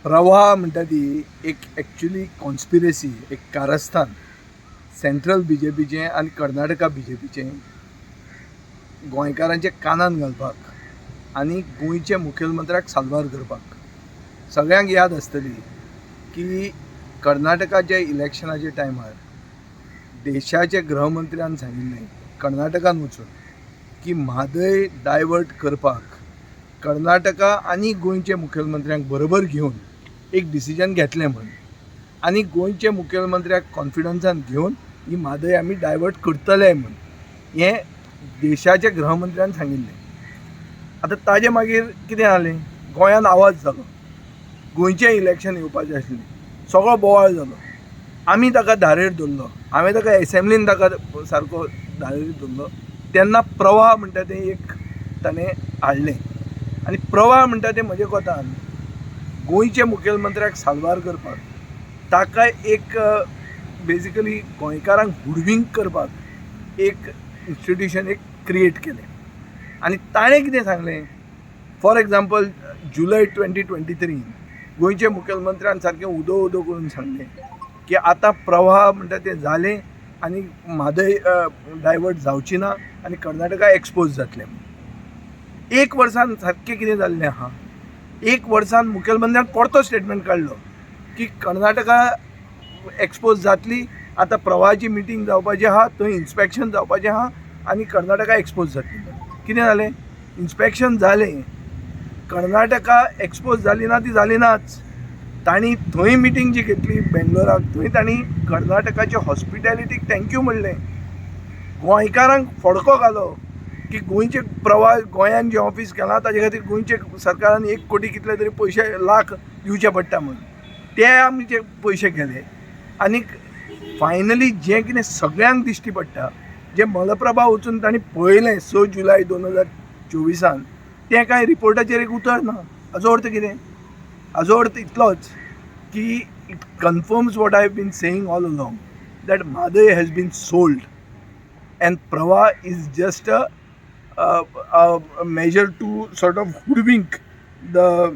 प्रवाह म्हणटा ती एक एक्चुअली कॉन्स्पिरसी, एक कारस्थान सेंट्रल BJPचें आनी कर्नाटका BJPचें गोंयकारांचे कानान घालपाक आनी गोंयचे मुखेलमंत्र्याक साल्वार करपाक. सगळ्यांक याद आसतली की कर्नाटकाच्या इलेक्शनाच्या टायमार देशाचे गृहमंत्र्यान सांगिल्लें कर्नाटकान वचून की म्हादय डायवर्ट करपाक कर्नाटका आनी गोंयचे मुखेलमंत्र्यांक बरोबर घेवन एक डिसिजन घेतलें म्हण. आनी गोंयचे मुखेलमंत्र्याक कॉन्फिडन्सान घेवन ही म्हादय आमी डायवर्ट करतले म्हण हें देशाच्या गृहमंत्र्यान सांगिल्लें. आतां ताजे मागीर कितें जालें, गोंयान आवाज जालो, गोंयचें इलेक्शन येवपाचें आसलें, सगळो बोवाळ जालो, आमी ताका धारेर धरलो, हांवें ताका एसेंब्लीन ताका सारको धारेर धरलो. तेन्ना प्रवाह म्हणटा तें एक ताणें हाडलें आनी प्रवाह म्हणटा तें म्हज्या कोतान गोंयचे मुखेलमंत्र्याक साल्वार करपाक, ताका एक बेजिकली गोंयकारांक हुडवींक करपाक एक इन्स्टिट्यूशन एक क्रिएट केलें. आनी ताणें कितें सांगलें, फॉर एग्जाम्पल जुलय 2023 गोंयचे मुखेलमंत्र्यान सारकें उदो उदो करून सांगलें की आतां प्रवाह म्हणटा तें जालें आनी म्हादय डायवर्ट जावची ना आनी कर्नाटका एक्सपोज जातलें. एक वर्सान सारकें कितें जाल्लें आहा, एक वर्सान मुखेलमंत्र्यान परतो स्टेटमेंट काडलो की कर्नाटका एक्सपोज जातली, आतां प्रवाहाची मिटींग जावपाची आहा, थंय इन्स्पेक्शन जावपाचें आहा आनी कर्नाटका एक्सपोज जातली. कितें जालें, इन्स्पेक्शन जालें, कर्नाटका एक्सपोज जाली ना ती जाली नाच. तांणी थंय मिटींग जी घेतली बेंगलोराक, थंय तांणी कर्नाटकाच्या हॉस्पिटॅलिटीक थँक्यू म्हणलें, गोंयकारांक फडको घालो की गोंयचे प्रवाह गोंयान जें ऑफीस केलां ताजे खातीर गोंयचे सरकारान 1 कोटी कितले तरी पयशे लाख दिवचे पडटा म्हणून ते आमचे पयशे गेले. आनीक फायनली जें कितें सगळ्यांक दिश्टी पडटा, जें मलप्रभा वचून तांणी पळयलें 6 जुलय 2024 तें कांय रिपोर्टाचेर एक उतर ना. हाजो अर्थ कितें, हाजो अर्थ इतलोच की it confirms what I have been saying all along that Mhadei has been sold and Prava is just a measure to sort of hoodwink the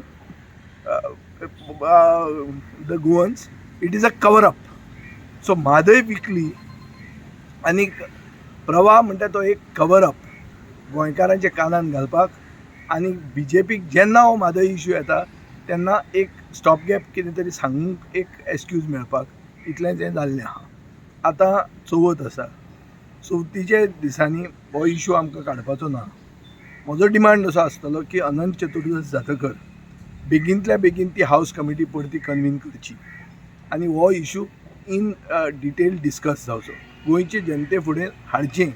Goans. It is a cover up. So Madhay weekly आणि प्रवाह म्हणटा तो एक cover up गोंयकारांच्या कानान घालपाक आनी BJPक जेन्ना हो म्हादय इश्यू येता तेन्ना एक स्टॉप गॅप कितें तरी सांगूंक एक एक्सक्यूज मेळपाक इतलेंच हें जाल्लें आहा. आतां चवथ आसा, चवथीच्या दिसांनी हो इश्यू आमकां काडपाचो ना. म्हजो डिमांड असो आसतलो की अनंत चतुर्दश जातकर बेगींतल्या बेगीन ती हावस कमिटी परती कन्वीन करची आनी हो इश्यू इन डिटेल डिस्कस जावचो, गोंयचे जनते फुडें हाडचें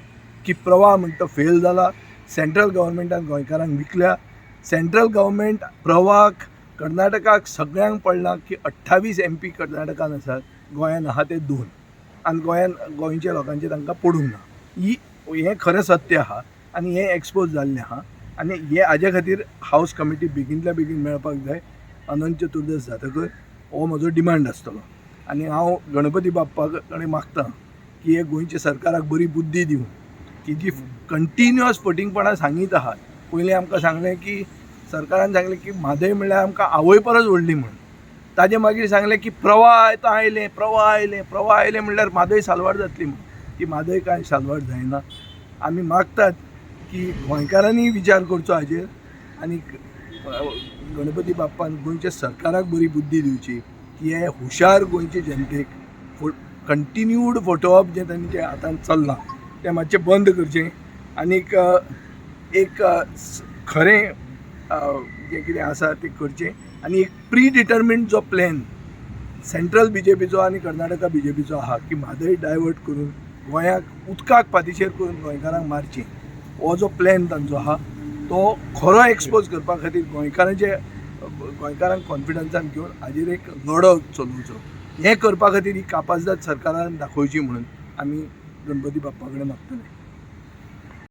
की प्रवाह म्हणटा तो फेल जाला, सेंट्रल गव्हर्मेंटान गोंयकारांक विकल्या, सेंट्रल गव्हर्मेंट प्रवाहाक कर्नाटकाक सगळ्यांक पडलां की 28 MP कर्नाटकान आसात, गोंयान आहा ते 2 आनी गोंयान गोंयच्या लोकांचे तांकां पडूंक ना. हें खरें सत्य आहा आनी हें एक्सपोज जाल्लें आहा आनी हे हाजे खातीर हावस कमिटी बेगींतल्या बेगीन मेळपाक जाय. अनंत चतुर्दश जातकर हो म्हजो डिमांड आसतलो आनी हांव गणपती बाप्पा कडेन मागतां की हे गोंयच्या सरकाराक बरी बुद्धी दिवं की जी कंटिन्युअस फटींगपणां सांगीत आहात. पयलीं आमकां सांगलें की सरकारान सांगलें की म्हादय म्हणल्यार आमकां आवय परस व्हडली म्हण, ताजे मागीर सांगलें की प्रवाह आयलें म्हणल्यार म्हादय साल्वार जातली म्हण. ती म्हादय कांय साल्वार जायना. आमी मागतात की गोंयकारांनी विचार करचो हाजेर आनी गणपती बाप्पान गोंयच्या सरकाराक बरी बुद्धी दिवची की हे हुशार गोंयचे जनतेक कंटिन्यूड फटोवप जें तांच्या हातान चल्लां तें मातशें बंद करचें आनीक एक खरें जें कितें आसा तें करचें आनी एक प्री डिटर्मिन्ड जो प्लॅन सेंट्रल BJPचो आनी कर्नाटका BJPचो आहा की म्हादय डायवर्ट करून गोंयाक उदकाक फाटीशेर करून गोंयकारांक मारचें, हो जो प्लॅन तांचो आहा तो खरो एक्सपोज करपा खातीर गोंयकारांक कॉन्फिडन्सान घेवन हाजेर एक लढो चलोवचो. हें करपा खातीर ही कापाजदाद सरकारान दाखोवची म्हणून आमी गणपती बाप्पा कडेन मागतले.